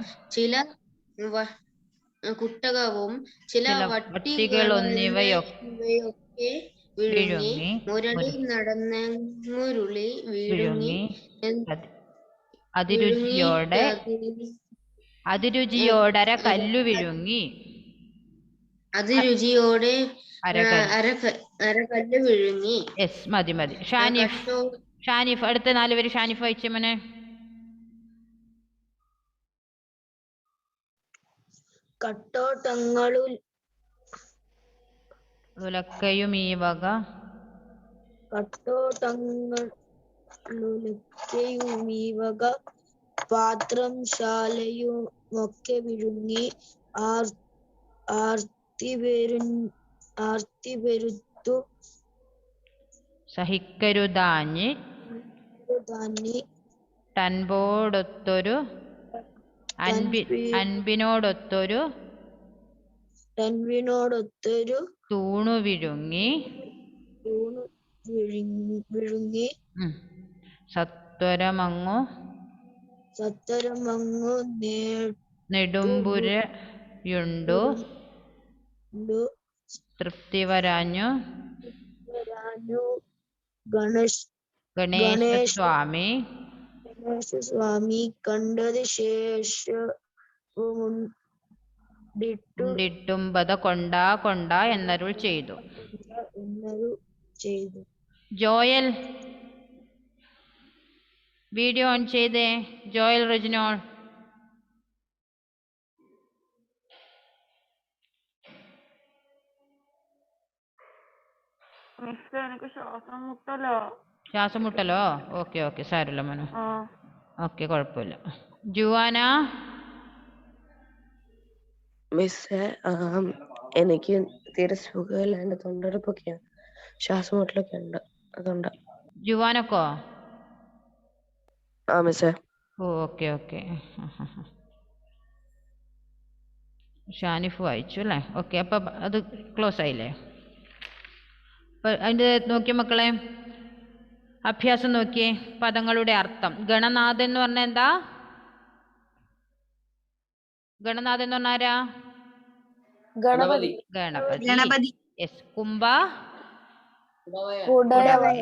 ചില വട്ടികളൊന്നിവയൊക്കെ വിഴുങ്ങി. മുരളി നടന്നുരുളി വിഴുങ്ങി. അതിരുചിയോടര കല്ലു വിഴുങ്ങി. അതിരുചിയോടെ അരകല്ല് വിഴുങ്ങി. യെസ്, മതി. ഷാനിഫ്, അടുത്ത 4 പേര് ഷാനിഫ് വായിച്ച മോനെ. കട്ടോട്ടങ്ങളുലക്കയും ഈ വക പാത്രം ശാലയുമൊക്കെ വിഴുങ്ങി. ആർത്തി പെരുത്തു സഹിക്കരുതാഞ്ഞി ടൻപോടൊത്തൊരു അൻപിനോടൊത്തൊരു തൂണു വിഴുങ്ങി. സത്വരമങ്ങു നെടുമ്പുരയുണ്ടു തൃപ്തി വരാഞ്ഞു. ഗണേശസ്വാമി കണ്ടത് ശേഷമുണ്ടിട്ടുംബത കൊണ്ട എന്നരുൾ ചെയ്തു. ജോയൽ, വീഡിയോ ഓൺ ചെയ്തേ. ജോയൽ റെജിനോൾ. എനിക്ക് ശ്വാസം മുട്ടലോ? ഓക്കെ, സാരമില്ല മോനെ. ഓക്കെ, കുഴപ്പമില്ല. ജുവാന, മിസ്സേ എനിക്ക് തീരെ സുഖമില്ലാണ്ട് തൊണ്ടടുപ്പൊക്കെയാണ്, ശ്വാസം മുട്ടലൊക്കെ ഉണ്ട്, അതുകൊണ്ടാ. ജുവാനൊക്കോ? ആ മിസ്സേ. Okay okay. ഷാനിഫ് വായിച്ചു അല്ലേ? ഓക്കെ, അപ്പം അത് ക്ലോസ് ആയില്ലേ? അപ്പം അതിൻ്റെ നോക്കിയ മക്കളെ, അഭ്യാസം നോക്കിയേ. പദങ്ങളുടെ അർത്ഥം. ഗണനാഥൻ എന്ന് പറഞ്ഞാൽ എന്താ? ഗണനാഥൻ എന്ന് പറഞ്ഞാൽ ആരാ? ഗണപതി. ഗണപതി. യെസ്. കുംഭ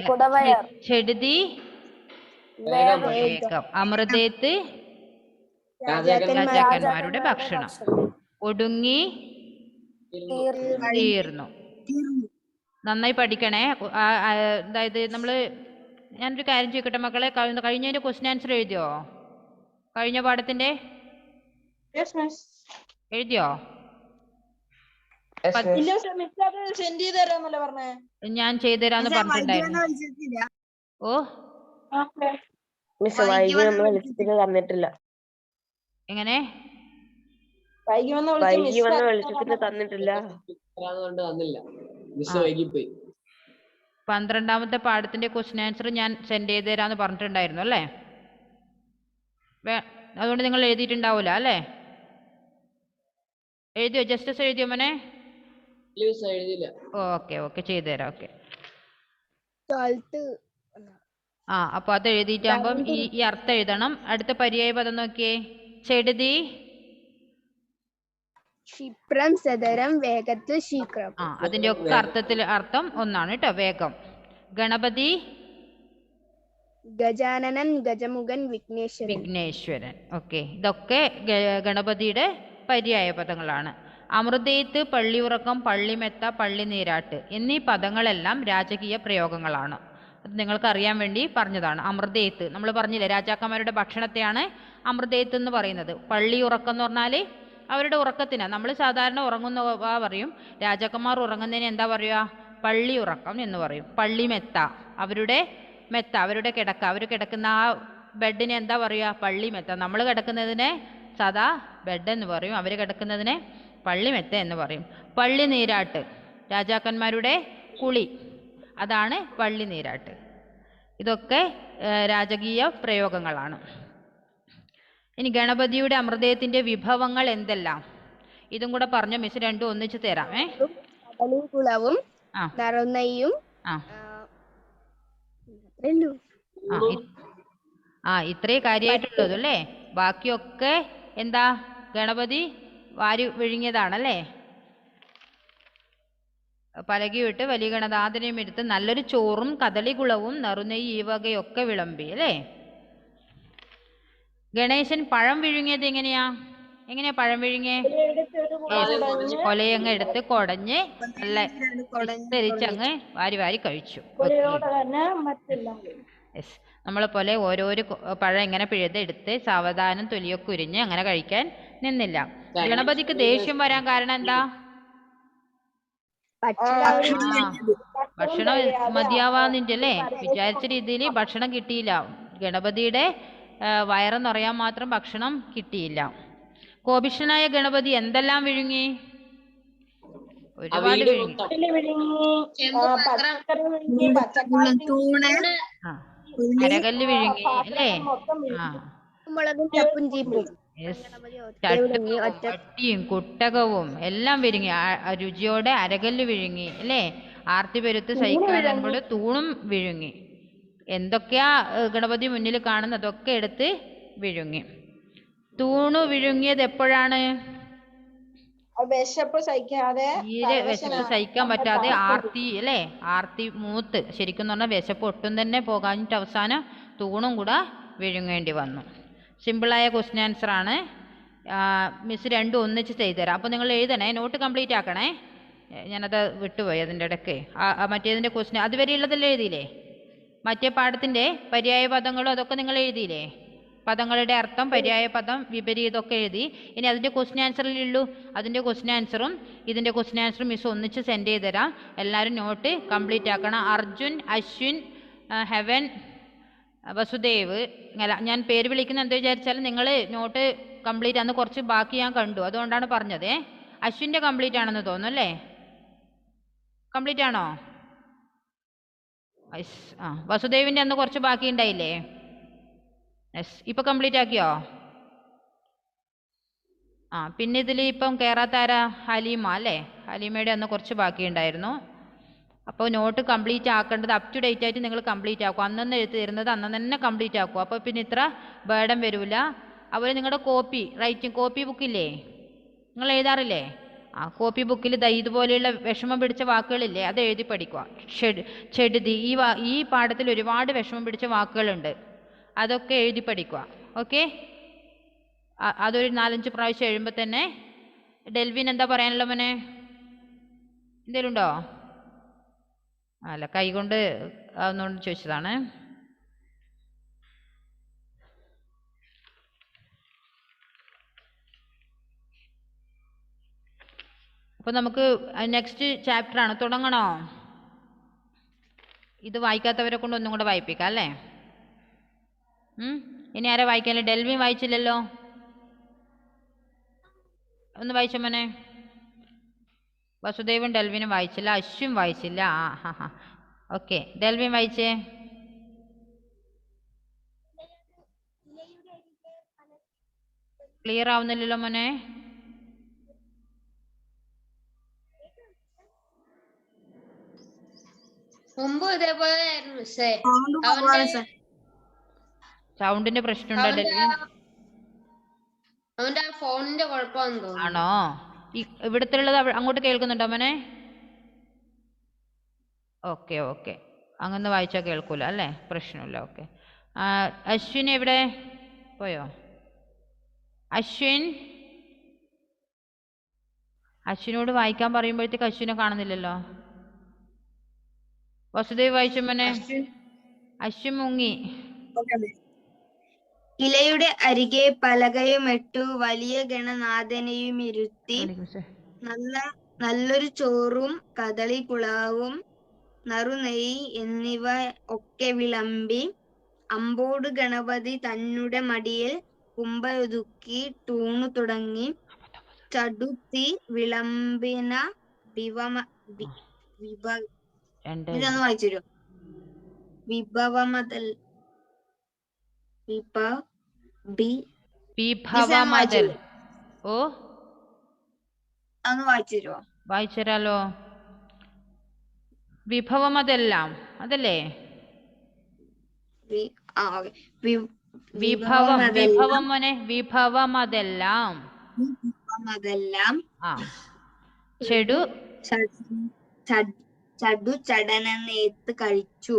കുടവയർ. ചെടുതി വേഗം. അമൃതേത്ത് രാജാക്കന്മാരുടെ ഭക്ഷണം. ഒടുങ്ങി തീർന്നു. നന്നായി പഠിക്കണേ. അതായത് ഞാനൊരു കാര്യം ചോദിക്കട്ടെ മക്കളെ, കഴിഞ്ഞതിന്റെ ക്വസ്റ്റ്യൻ ആൻസർ എഴുതിയോ? കഴിഞ്ഞ പാഠത്തിന്റെ എഴുതിയോ? ഞാൻ ചെയ്തുതരാന്ന് പറഞ്ഞിട്ടുണ്ടായിരുന്നു. ഓ മിസ് വൈകി വന്ന് വെളിച്ചത്തിന് തന്നിട്ടില്ല. എങ്ങനെ? വൈകി വന്ന് വെളിച്ചത്തിന് തന്നിട്ടില്ല. 12ാമത്തെ പാഠത്തിന്റെ ക്വസ്റ്റ്യൻ ആൻസർ ഞാൻ സെൻഡ് ചെയ്ത് തരാന്ന് പറഞ്ഞിട്ടുണ്ടായിരുന്നു അല്ലേ? അതുകൊണ്ട് നിങ്ങൾ എഴുതിയിട്ടുണ്ടാവൂല അല്ലേ? എഴുതിയോ? ജസ്റ്റസ് എഴുതിയോ മോനെ? ഓക്കെ ഓക്കെ, ചെയ്തു തരാം. ഓക്കെ. അപ്പൊ അത് എഴുതിയിട്ടാകുമ്പം ഈ അർത്ഥം എഴുതണം. അടുത്ത പര്യായ പദം നോക്കിയേ. ചെടുതി ക്ഷിപ്രം, സദരം, വേഗത്തിൽ, ശീഘ്രം. അതിന്റെ ഒക്കെ അർത്ഥം ഒന്നാണ് കേട്ടോ, വേഗം. ഗണപതി ഗജാനനൻ, ഗജമുഖൻ, വിഘ്നേശ്വരൻ. ഓക്കെ, ഇതൊക്കെ ഗണപതിയുടെ പര്യായ പദങ്ങളാണ്. അമൃതേത്ത്, പള്ളിയുറക്കം, പള്ളിമെത്ത, പള്ളി നീരാട്ട് എന്നീ പദങ്ങളെല്ലാം രാജകീയ പ്രയോഗങ്ങളാണ്. അത് നിങ്ങൾക്ക് അറിയാൻ വേണ്ടി പറഞ്ഞതാണ്. അമൃതേത്ത് നമ്മൾ പറഞ്ഞില്ലേ, രാജാക്കന്മാരുടെ ഭക്ഷണത്തെയാണ് അമൃതേത്ത് എന്ന് പറയുന്നത്. പള്ളിയുറക്കം എന്ന് പറഞ്ഞാൽ അവരുടെ ഉറക്കത്തിനാണ്. നമ്മൾ സാധാരണ ഉറങ്ങുന്ന പറയും, രാജാക്കന്മാർ ഉറങ്ങുന്നതിന് എന്താ പറയുക? പള്ളി ഉറക്കം എന്ന് പറയും. പള്ളിമെത്ത, അവരുടെ മെത്ത, അവരുടെ കിടക്ക, അവർ കിടക്കുന്ന ആ ബെഡിന് എന്താ പറയുക? പള്ളിമെത്ത. നമ്മൾ കിടക്കുന്നതിനെ സാധാ ബെഡ് എന്ന് പറയും, അവർ കിടക്കുന്നതിനെ പള്ളിമെത്ത എന്ന് പറയും. പള്ളി നീരാട്ട്, രാജാക്കന്മാരുടെ കുളി, അതാണ് പള്ളി നീരാട്ട്. ഇതൊക്കെ രാജകീയ പ്രയോഗങ്ങളാണ്. ഇനി ഗണപതിയുടെ അമൃതയത്തിന്റെ വിഭവങ്ങൾ എന്തെല്ലാം? ഇതും കൂടെ പറഞ്ഞു മിസ് രണ്ടും ഒന്നിച്ച് തരാം. കുളവും നറുനെയ്യും. ഇത്രേ കാര്യമായിട്ടുള്ളത് അല്ലേ? ബാക്കിയൊക്കെ എന്താ? ഗണപതി വാരി വിഴുങ്ങിയതാണല്ലേ? പലകയിട്ട് വലിയ ഗണനാഥനെയും എടുത്ത് നല്ലൊരു ചോറും കദളികുളവും നറുനെയ്യ് ഈ വകയൊക്കെ വിളമ്പി അല്ലേ? ഗണേശൻ പഴം വിഴുങ്ങിയത് എങ്ങനെയാ പഴം വിഴുങ്ങിയേ? കൊലയങ്ങ് എടുത്ത് കൊടഞ്ഞ് നല്ല വിസ്തരിച്ചങ്ങ് വാരി വാരി കഴിച്ചു. യെസ്, നമ്മളെ പോലെ ഓരോരോ പഴം ഇങ്ങനെ പിഴുതെടുത്ത് സാവധാനം തൊലിയൊക്കെ ഉരിഞ്ഞ് അങ്ങനെ കഴിക്കാൻ നിന്നില്ല. ഗണപതിക്ക് ദേഷ്യം വരാൻ കാരണം എന്താ? ഭക്ഷണം മതിയാവാന്നിട്ട് അല്ലേ? വിചാരിച്ച രീതിയിൽ ഭക്ഷണം കിട്ടിയില്ല. ഗണപതിയുടെ വയറെന്നറിയാൻ മാത്രം ഭക്ഷണം കിട്ടിയില്ല. കോപിഷ്ഠനായ ഗണപതി എന്തെല്ലാം വിഴുങ്ങി? ഒരുപാട് വിഴുങ്ങി. അരകല്ല് വിഴുങ്ങി അല്ലേ? ചട്ടിയും കുട്ടകവും എല്ലാം വിഴുങ്ങി. രുചിയോടെ അരകല്ല് വിഴുങ്ങി അല്ലേ? ആർത്തി പെരുത്ത് സഹിക്കാൻ കൊണ്ട് തൂണും വിഴുങ്ങി. എന്തൊക്കെയാ ഗണപതി മുന്നിൽ കാണുന്നതൊക്കെ എടുത്ത് വിഴുങ്ങി. തൂണു വിഴുങ്ങിയത് എപ്പോഴാണ്? വിശപ്പ് സഹിക്കാതെ, തീരെ വിശപ്പ് സഹിക്കാൻ പറ്റാതെ ആർത്തി അല്ലേ? ആർത്തി മൂത്ത്, ശരിക്കും പറഞ്ഞാൽ വിശപ്പ് ഒട്ടും തന്നെ പോകാഞ്ഞിട്ട് അവസാനം തൂണും കൂടെ വിഴുങ്ങേണ്ടി വന്നു. സിമ്പിളായ ക്വസ്റ്റ്യൻ ആൻസർ ആണ്. മിസ് രണ്ടും ഒന്നിച്ച് ചെയ്തുതരാം. അപ്പോൾ നിങ്ങൾ എഴുതണേ, നോട്ട് കംപ്ലീറ്റ് ആക്കണേ. ഞാനത് വിട്ടുപോയി അതിൻ്റെ ഇടയ്ക്ക്. മറ്റേതിൻ്റെ ക്വസ്റ്റ്യൻ അതുവരെയുള്ളതെല്ലാം എഴുതിയില്ലേ? മറ്റേ പാഠത്തിൻ്റെ പര്യായ പദങ്ങളും അതൊക്കെ നിങ്ങൾ എഴുതിയില്ലേ? പദങ്ങളുടെ അർത്ഥം, പര്യായ പദം, വിപരീതമൊക്കെ എഴുതി. ഇനി അതിൻ്റെ ക്വസ്റ്റ്യൻ ആൻസറിലുള്ളൂ. അതിൻ്റെ ക്വസ്റ്റ്യൻ ആൻസറും ഇതിൻ്റെ ക്വസ്റ്റ്യൻ ആൻസറും മിസ് ഒന്നിച്ച് സെൻഡ് ചെയ്ത് തരാം. എല്ലാവരും നോട്ട് കംപ്ലീറ്റ് ആക്കണം. അർജുൻ, അശ്വിൻ, ഹെവൻ, വസുദേവ്, ഞാൻ പേര് വിളിക്കുന്ന എന്താ വിചാരിച്ചാൽ നിങ്ങൾ നോട്ട് കംപ്ലീറ്റ്, അന്ന് കുറച്ച് ബാക്കി ഞാൻ കണ്ടു, അതുകൊണ്ടാണ് പറഞ്ഞത്. അശ്വിൻ്റെ കംപ്ലീറ്റ് ആണെന്ന് തോന്നുന്നു അല്ലേ? കംപ്ലീറ്റ് ആണോ? യെസ്. ആ വസുദേവിൻ്റെ അന്ന് കുറച്ച് ബാക്കി ഉണ്ടായില്ലേ? യെസ്. ഇപ്പം കംപ്ലീറ്റ് ആക്കിയോ? ആ പിന്നെ ഇതിൽ ഇപ്പം കയറാത്താര ഹലീമ അല്ലേ? ഹലീമയുടെ അന്ന് കുറച്ച് ബാക്കി ഉണ്ടായിരുന്നു. അപ്പോൾ നോട്ട് കംപ്ലീറ്റ് ആക്കേണ്ടത് അപ് ടു ഡേറ്റ് ആയിട്ട് നിങ്ങൾ കംപ്ലീറ്റ് ആക്കും. അന്നന്ന് എഴുതി തരുന്നത് അന്ന് തന്നെ കംപ്ലീറ്റ് ആക്കും. അപ്പോൾ പിന്നെ ഇത്ര ബേർഡൻ വരില്ല. അതുപോലെ നിങ്ങളുടെ കോപ്പി റൈറ്റിംഗ് കോപ്പി ബുക്കില്ലേ, നിങ്ങൾ എഴുതാറില്ലേ? ആ കോപ്പി ബുക്കിൽ ഇതുപോലെയുള്ള വിഷമം പിടിച്ച വാക്കുകളില്ലേ, അത് എഴുതി പഠിക്കുക. ചെടുതി ഈ പാഠത്തിൽ ഒരുപാട് വിഷമം പിടിച്ച വാക്കുകളുണ്ട്, അതൊക്കെ എഴുതി പഠിക്കുക. ഓക്കെ, അതൊരു 4-5 പ്രാവശ്യം എഴുതുമ്പോൾ തന്നെ. ഡെൽവിൻ എന്താ പറയാനുള്ള മോനെ? എന്തേലും ഉണ്ടോ? അല്ല, കൈകൊണ്ട് ഒന്നുകൊണ്ട് ചോദിച്ചതാണ്. അപ്പോൾ നമുക്ക് നെക്സ്റ്റ് ചാപ്റ്റർ ആണ്. തുടങ്ങണോ? ഇത് വായിക്കാത്തവരെ കൊണ്ട് ഒന്നും കൂടെ വായിപ്പിക്കാം അല്ലേ? ഇനി ആരാ വായിക്കാനല്ലേ? ഡെൽവിൻ വായിച്ചില്ലല്ലോ, ഒന്ന് വായിച്ചോ മോനെ. വസുദേവും ഡെൽവിനും വായിച്ചില്ല, അശ്വിൻ വായിച്ചില്ല. ആ ഓക്കെ, ഡെൽവിൻ വായിച്ചേ. ക്ലിയർ ആവുന്നില്ലല്ലോ മോനെ. മുമ്പ് ഇതേപോലെ ആയിരുന്നു മിസ്സേ. സൗണ്ടിന്റെ പ്രശ്നമുണ്ടോ ഡെൽവിൻ? അവന്റെ ഫോണിന്റെ കുഴപ്പമാണെന്ന് തോന്നുന്നു. ആണോ? ഇവിടുത്തെ ഉള്ളത് അങ്ങോട്ട് കേൾക്കുന്നുണ്ടോ മോനെ? ഓക്കെ ഓക്കെ, അങ്ങനെ വായിച്ചാൽ കേൾക്കൂല അല്ലേ? പ്രശ്നമില്ല. ഓക്കെ, അശ്വിൻ എവിടെ പോയോ? അശ്വിനോട് വായിക്കാൻ പറയുമ്പോഴത്തേക്ക് അശ്വിനെ കാണുന്നില്ലല്ലോ. വസുദേവ് വായിച്ച മോനെ. അശ്വിൻ മുങ്ങി. ഇലയുടെ അരികെ പലകയുമിട്ടു വലിയ ഗണനാഥനെയും ഇരുത്തി നല്ലൊരു ചോറും കദളിക്കുളവും നറുനെയ്യ് എന്നിവ ഒക്കെ വിളമ്പി അമ്പോട് ഗണപതി തന്നുടെ മടിയിൽ കുമ്പയൊതുക്കി ടൂണു തുടങ്ങി ചടുത്തി വിളമ്പിന ഇതൊന്ന് വായിച്ചു വിഭവമതൽ ഓ അതൊന്ന് വായിച്ചു തരുമോ? വായിച്ചരാലോ. വിഭവം അതെല്ലാം അതല്ലേ? വിഭവം മോനെ, വിഭവം അതെല്ലാം. ആ ചെടു ചടനെത്ത് കഴിച്ചു.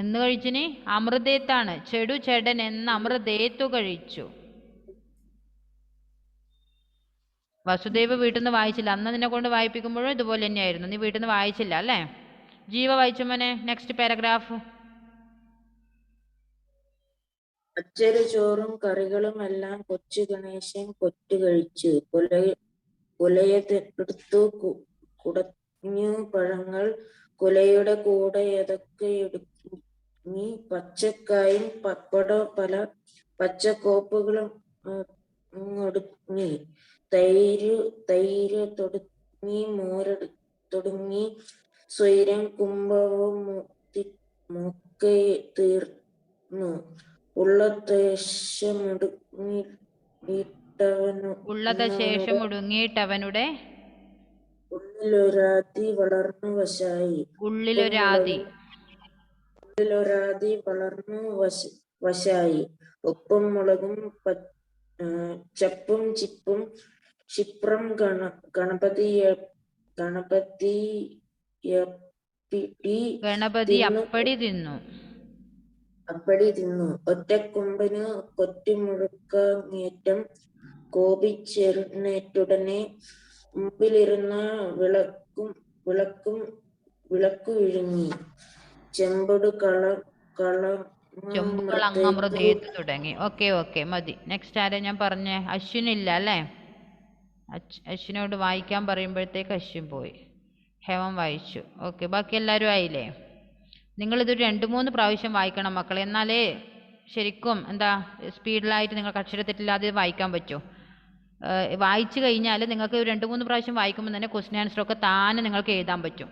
എന്ന് കഴിച്ചിനി അമൃതേത്താണ്. ചെടു ചെടൻ എന്ന് അമൃതേത്തു കഴിച്ചു. വസുദേവ് വീട്ടിൽ നിന്ന് വായിച്ചില്ല. അന്ന് നിന്നെ കൊണ്ട് വായിപ്പിക്കുമ്പോഴും ഇതുപോലെ തന്നെയായിരുന്നു. നീ വീട്ടിൽ നിന്ന് വായിച്ചില്ല അല്ലേ? ജീവ വായിച്ചു മോനെ. Next paragraph. പച്ചരി ചോറും കറികളും എല്ലാം കൊച്ചു ഗണേശൻ കൊറ്റു കഴിച്ചു. കുലയെടുത്തു കുടഞ്ഞു പഴങ്ങൾ കുലയുടെ കൂടെ യതൊക്കെയൊടുങ്ങി പച്ചക്കായും പപ്പടം പല പച്ചക്കോപ്പുകളും ഒടുങ്ങി തൈര് തൊടുങ്ങി മോര് തൊടുങ്ങി സ്വൈരം കുംഭവും മൊക്കെ തീർന്നു. ഉള്ളതശേഷമൊടുങ്ങിയിട്ടവനുടെ ഉള്ളിലൊരാതി വളർന്നു വശായി. ഉപ്പും മുളകും ചപ്പും ചിപ്പും ക്ഷിപ്രം ഗണപതി അപ്പടി തിന്നു. ഒറ്റക്കൊമ്പന് കൊറ്റുമുഴുക്കങ്ങേറ്റം കോപിച്ചെഴുന്നേറ്റുടനെ മുമ്പിലിരുന്ന വിളക്കു വിഴുങ്ങി ചെമ്പൊടു ചെമ്പുകളങ്ങമൃതേത്ത് തുടങ്ങി. ഓക്കെ ഓക്കെ മതി. നെക്സ്റ്റ് ആരെ ഞാൻ പറഞ്ഞേ? അശ്വിനില്ല അല്ലേ? അശ്വിനോട് വായിക്കാൻ പറയുമ്പോഴത്തേക്ക് അശ്വിൻ പോയി. ഹേമം വായിച്ചു. ഓക്കെ, ബാക്കി എല്ലാവരും ആയില്ലേ? നിങ്ങളിതൊരു 2-3 പ്രാവശ്യം വായിക്കണം മക്കളെ, എന്നാലേ ശരിക്കും എന്താ സ്പീഡിലായിട്ട് നിങ്ങൾക്ക് അക്ഷരത്തെറ്റില്ലാതെ വായിക്കാൻ പറ്റൂ. വായിച്ചു കഴിഞ്ഞാൽ നിങ്ങൾക്ക് 2-3 പ്രാവശ്യം വായിക്കുമ്പോൾ തന്നെ ക്വസ്റ്റ്യൻ ആൻസറൊക്കെ താനെ നിങ്ങൾക്ക് എഴുതാൻ പറ്റും.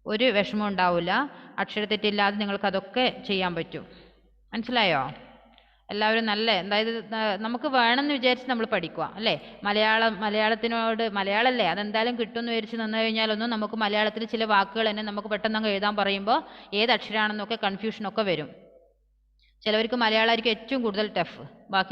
ഒരു വിഷമം ഉണ്ടാവില്ല. അക്ഷരത്തെറ്റില്ലാതെ നിങ്ങൾക്ക് അതൊക്കെ ചെയ്യാൻ പറ്റും. മനസ്സിലായോ? എല്ലാവരും നല്ല, അതായത് നമുക്ക് വേണമെന്ന് വിചാരിച്ച് നമ്മൾ പഠിക്കുക അല്ലേ. മലയാളത്തിനോട് മലയാളമല്ലേ അതെന്തായാലും കിട്ടുമെന്ന് വിചാരിച്ച് നിന്ന് കഴിഞ്ഞാലൊന്നും നമുക്ക് മലയാളത്തിൽ ചില വാക്കുകൾ തന്നെ നമുക്ക് പെട്ടെന്ന് എഴുതാൻ പറയുമ്പോൾ ഏത് അക്ഷരമാണെന്നൊക്കെ കൺഫ്യൂഷനൊക്കെ വരും. ചിലവർക്ക് മലയാളമായിരിക്കും ഏറ്റവും കൂടുതൽ ടഫ്. ബാക്കി